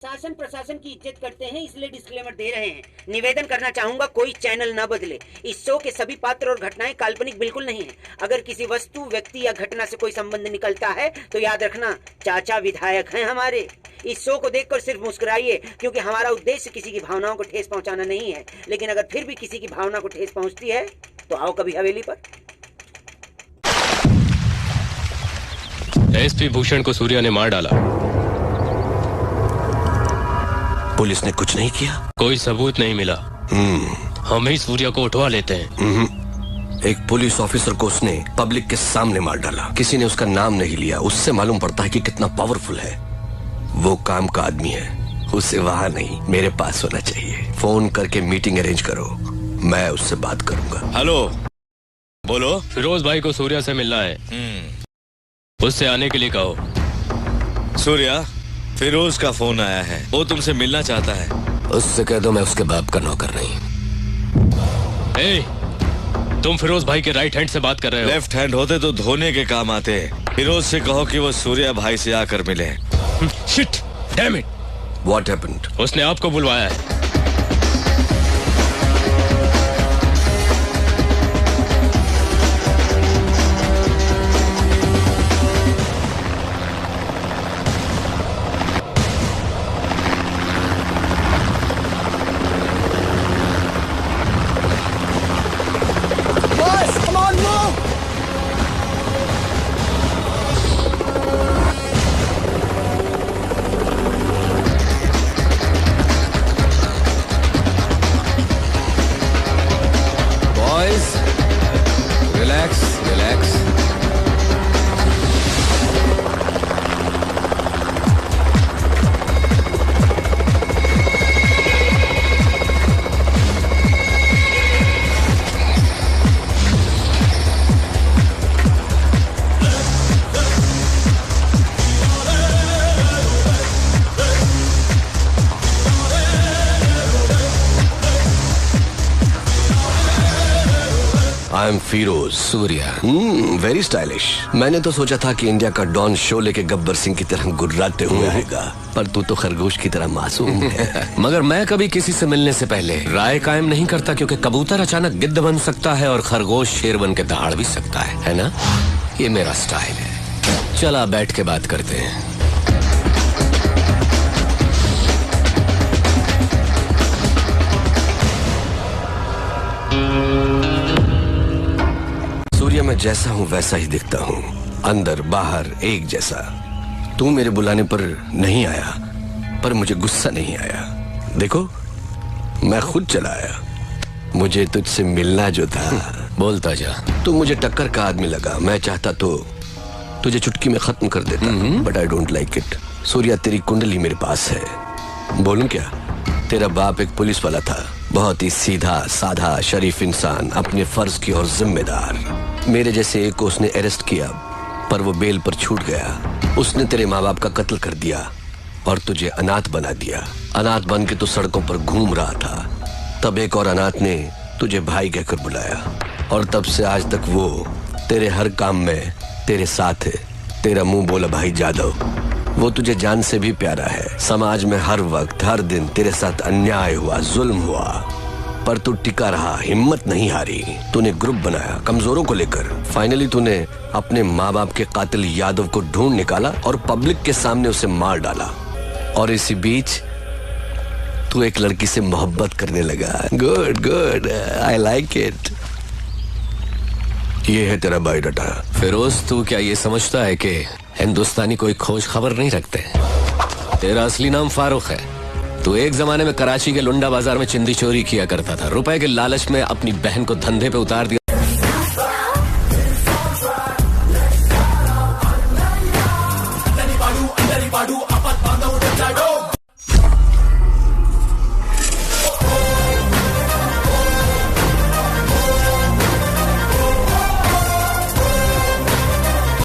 शासन प्रशासन की इज्जत करते हैं, इसलिए डिस्क्लेमर दे रहे हैं। निवेदन करना चाहूंगा, कोई चैनल न बदले। इस शो के सभी पात्र और घटनाएं काल्पनिक बिल्कुल नहीं है। अगर किसी वस्तु, व्यक्ति या घटना से कोई संबंध निकलता है तो याद रखना, चाचा विधायक हैं हमारे। इस शो को देखकर सिर्फ मुस्कुराइए, क्योंकि हमारा उद्देश्य किसी की भावनाओं को ठेस पहुंचाना नहीं है। लेकिन अगर फिर भी किसी की भावना को ठेस पहुंचती है तो आओ कभी हवेली पर। एसपी भूषण को सूर्या ने मार डाला। पुलिस ने कुछ नहीं किया? कोई सबूत नहीं मिला। हम ही सूर्या को उठवा लेते हैं। एक पुलिस ऑफिसर को उसने पब्लिक के सामने मार डाला। किसी ने उसका नाम नहीं लिया। उससे मालूम पड़ता है कि कितना पावरफुल है। वो काम का आदमी है, उसे वहाँ नहीं मेरे पास होना चाहिए। फोन करके मीटिंग अरेंज करो, मैं उससे बात करूंगा। हेलो, बोलो। फिरोज भाई को सूर्या से मिलना है। उससे आने के लिए कहो। सूर्या, फिरोज का फोन आया है, वो तुमसे मिलना चाहता है। उससे कह दो मैं उसके बाप का नौकर नहीं। तुम फिरोज भाई के राइट हैंड से बात कर रहे हो। लेफ्ट हैंड होते तो धोने के काम आते। फिरोज से कहो कि वो सूर्या भाई से आकर मिले। Shit, damn it. What happened? उसने आपको बुलवाया है। Relax relax. I am Firoz. Surya. Very stylish. मैंने तो सोचा था कि इंडिया का डॉन शो लेके गब्बर सिंह की तरह गुर्राते हुए आएगा, पर तू तो खरगोश की तरह मासूम है। मगर मैं कभी किसी से मिलने से पहले राय कायम नहीं करता, क्योंकि कबूतर अचानक गिद्ध बन सकता है और खरगोश शेर बन के दहाड़ भी सकता है ना? ये मेरा स्टाइल है। चला बैठ के बात करते हैं। सूर्या, मैं जैसा हूँ वैसा ही दिखता हूँ, अंदर बाहर एक जैसा। तू मेरे बुलाने पर नहीं आया, पर मुझे गुस्सा नहीं आया। देखो, मैं खुद चला आया। मुझे तुझसे मिलना जो था। बोलता जा। तू मुझे टक्कर का आदमी लगा। मैं चाहता तो तुझे चुटकी में खत्म कर देता, but I don't like it. Surya, तेरी कुंडली मेरे पास है। बोलूं क्या? तेरा बाप एक पुलिस वाला था, बहुत ही सीधा साधा शरीफ इंसान, अपने फर्ज की और जिम्मेदार। मेरे जैसे एक को उसने अरेस्ट किया, पर वो बेल पर छूट गया। उसने तेरे माँ बाप का कत्ल कर दिया और तुझे अनाथ बना दिया। अनाथ बन के तू सड़कों पर घूम रहा था। तब एक और अनाथ ने तुझे भाई कहकर बुलाया, और तब से आज तक वो तेरे हर काम में तेरे साथ है। तेरा मुंह बोला भाई जादव, वो तुझे जान से भी प्यारा है। समाज में हर वक्त हर दिन तेरे साथ अन्याय हुआ, जुल्म हुआ, पर तू टिका रहा, हिम्मत नहीं हारी। तूने ग्रुप बनाया कमजोरों को लेकर। फाइनली तूने अपने माँ बाप के कातिल यादव को ढूंढ निकाला और पब्लिक के सामने उसे मार डाला। और इसी बीच तू एक लड़की से मोहब्बत करने लगा। Good good, I like it. ये है तेरा बायोडाटा। फिरोज, तू क्या ये समझता है कि हिंदुस्तानी कोई खोज खबर नहीं रखते? तेरा असली नाम फारूक है। तू एक जमाने में कराची के लुंडा बाजार में चिंदी चोरी किया करता था। रुपए के लालच में अपनी बहन को धंधे पे उतार दिया